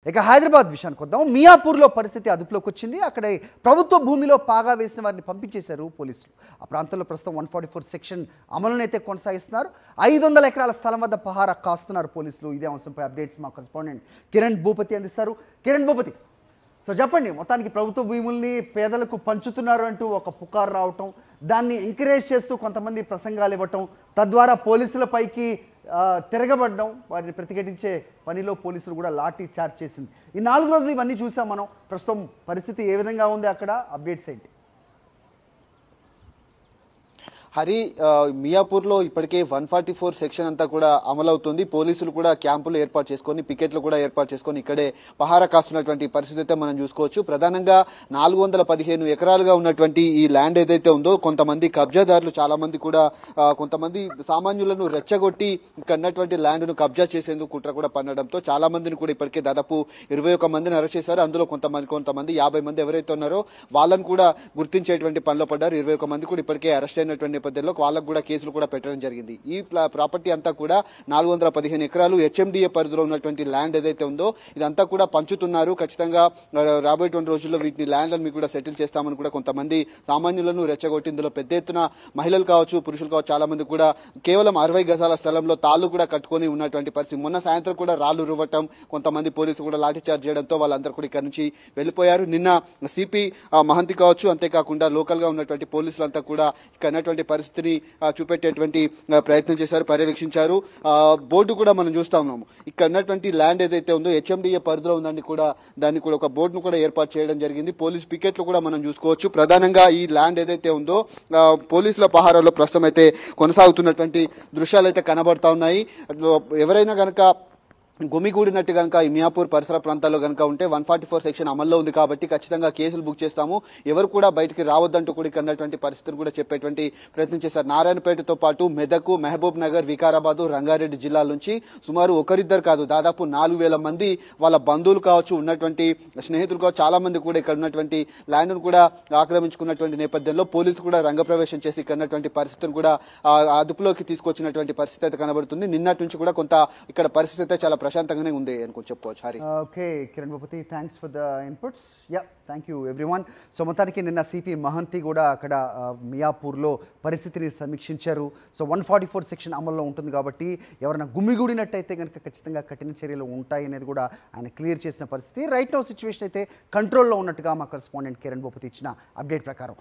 ఇక హైదరాబాద్ విషయానికి వద్దాం. మియాపూర్లో పరిస్థితి అదుపులోకి వచ్చింది. అక్కడ ప్రభుత్వ భూమిలో పాగా వేసిన వారిని పంపించేశారు పోలీసులు. ఆ ప్రాంతంలో ప్రస్తుతం 144 సెక్షన్ అమలునైతే కొనసాగిస్తున్నారు. 500 ఎకరాల స్థలం వద్ద పహారా కాస్తున్నారు పోలీసులు. ఇదే అంశంపై అప్డేట్స్ మా కరెస్పాండెంట్ కిరణ్ భూపతి అందిస్తారు. కిరణ్ భూపతి, సో చెప్పండి, మొత్తానికి ప్రభుత్వ భూముల్ని పేదలకు పంచుతున్నారు అంటూ ఒక పుకారు రావటం, దాన్ని ఎంకరేజ్ చేస్తూ కొంతమంది ప్రసంగాలు ఇవ్వటం, తద్వారా పోలీసులపైకి తిరగబడడం, వాటిని ప్రతిఘటించే పనిలో పోలీసులు కూడా లాఠీ చార్జ్ చేసింది. ఈ 4 రోజులు ఇవన్నీ చూసాం మనం. ప్రస్తుతం పరిస్థితి ఏ విధంగా ఉంది అక్కడ, అప్డేట్స్ ఏంటి? హరి, మియాపూర్లో ఇప్పటికే 144 సెక్షన్ అంతా కూడా అమలవుతుంది. పోలీసులు కూడా క్యాంపులు ఏర్పాటు చేసుకొని, పికెట్లు కూడా ఏర్పాటు చేసుకొని ఇక్కడే పహారా కాస్తున్నటువంటి పరిస్థితి అయితే మనం చూసుకోవచ్చు. ప్రధానంగా 415 ఎకరాలుగా ఉన్నటువంటి ఈ ల్యాండ్ ఏదైతే ఉందో, కొంతమంది కబ్జాదారులు చాలా మంది కూడా కొంతమంది సామాన్యులను రెచ్చగొట్టి ఇక్కడ ఉన్నటువంటి ల్యాండ్ను కబ్జా చేసేందుకు కుట్ర కూడా పన్నడంతో చాలా మందిని కూడా ఇప్పటికే దాదాపు 21 మందిని అరెస్ట్ చేశారు. అందులో కొంతమంది 50 మంది ఎవరైతే ఉన్నారో వాళ్ళని కూడా గుర్తించేటువంటి పనిలో పడ్డారు. 21 మంది కూడా ఇప్పటికే అరెస్ట్ అయినటువంటి నేపథ్యంలో వాళ్ళకు కూడా కేసులు కూడా పెట్టడం జరిగింది. ఈ ప్రాపర్టీ అంతా కూడా 415 ఎకరాలు హెచ్ఎండిఏ పరిధిలో ఉన్నటువంటి ల్యాండ్ ఏదైతే ఉందో ఇదంతా కూడా పంచుతున్నారు. ఖచ్చితంగా రాబోయేటువంటి రోజుల్లో వీటిని ల్యాండ్లను మీకు కూడా సెటిల్ చేస్తామని కూడా కొంతమంది సామాన్యులను రెచ్చగొట్టి, ఇందులో పెద్ద ఎత్తున మహిళలు కావచ్చు, పురుషులు కావచ్చు, చాలా మంది కూడా కేవలం 60 గజాల స్థలంలో తాళ్లు కూడా కట్టుకొని ఉన్నటువంటి పరిస్థితి. మొన్న సాయంత్రం కూడా రాళ్లు రువ్వటం, కొంతమంది పోలీసులు కూడా లాఠీ చార్జ్ చేయడంతో వాళ్ళందరూ కూడా ఇక్కడ నుంచి వెళ్లిపోయారు. నిన్న సిపి మహంతి కావచ్చు, అంతేకాకుండా లోకల్ గా ఉన్నటువంటి పోలీసులంతా కూడా ఇక్కడ ఉన్నటువంటి పరిస్థితిని చూపెట్టేటువంటి ప్రయత్నం చేశారు, పర్యవేక్షించారు. బోర్డు కూడా మనం చూస్తా ఉన్నాము. ఇక్కడ ఉన్నటువంటి ల్యాండ్ ఏదైతే ఉందో హెచ్ఎండిఏ పరిధిలో ఉందని కూడా దాన్ని కూడా ఒక బోర్డును కూడా ఏర్పాటు చేయడం జరిగింది. పోలీస్ పికెట్లు కూడా మనం చూసుకోవచ్చు. ప్రధానంగా ఈ ల్యాండ్ ఏదైతే ఉందో పోలీసుల పహారాలో ప్రస్తుతం అయితే కొనసాగుతున్నటువంటి దృశ్యాలు అయితే కనబడతా ఉన్నాయి. ఎవరైనా గనక గుమిగూడినట్టు కనుక ఈ మియాపూర్ పరిసర ప్రాంతాల్లో కనుక ఉంటే 144 సెక్షన్ అమల్లో ఉంది కాబట్టి ఖచ్చితంగా కేసులు బుక్ చేస్తాము, ఎవరు కూడా బయటికి రావద్దంటూ కూడా ఇక్కడ ఉన్నటువంటి పరిస్థితిని కూడా చెప్పేటువంటి ప్రయత్నం చేశారు. నారాయణపేటతో పాటు మెదక్, మహబూబ్ నగర్, వికారాబాద్, రంగారెడ్డి జిల్లాల నుంచి సుమారు ఒకరిద్దరు కాదు, దాదాపు 4000 మంది వాళ్ళ బంధువులు కావచ్చు, ఉన్నటువంటి స్నేహితులు కావచ్చు, చాలా మంది కూడా ఇక్కడ ఉన్నటువంటి ల్యాండ్ ను కూడా ఆక్రమించుకున్నటువంటి నేపథ్యంలో పోలీసులు కూడా రంగప్రవేశం చేసి ఇక్కడ ఉన్నటువంటి పరిస్థితిని కూడా అదుపులోకి తీసుకొచ్చినటువంటి పరిస్థితి అయితే కనబడుతుంది. నిన్నటి నుంచి కూడా కొంత ఇక్కడ పరిస్థితి అయితే చాలా ప్రశాంతంగానే ఉంది అనుకో చెప్పుకోవచ్చు. Hari, okay Kiran Bhupathi, thanks for the inputs. Yeah, thank you everyone. So మొత్తానికి నిన్న సిపి మహంతి కూడా అక్కడ మియాపూర్లో పరిస్థితిని సమీక్షించారు. సో 144 సెక్షన్ అమల్లో ఉంటుంది కాబట్టి ఎవరైనా గుమిగూడినట్టయితే కనుక ఖచ్చితంగా కఠిన చర్యలు ఉంటాయి అనేది కూడా ఆయన క్లియర్ చేసిన పరిస్థితి. రైట్ నౌ సిచ్యువేషన్ అయితే కంట్రోల్లో ఉన్నట్టుగా మా కరెస్పాండెంట్ కిరణ్ భూపతి ఇచ్చిన అప్డేట్ ప్రకారం.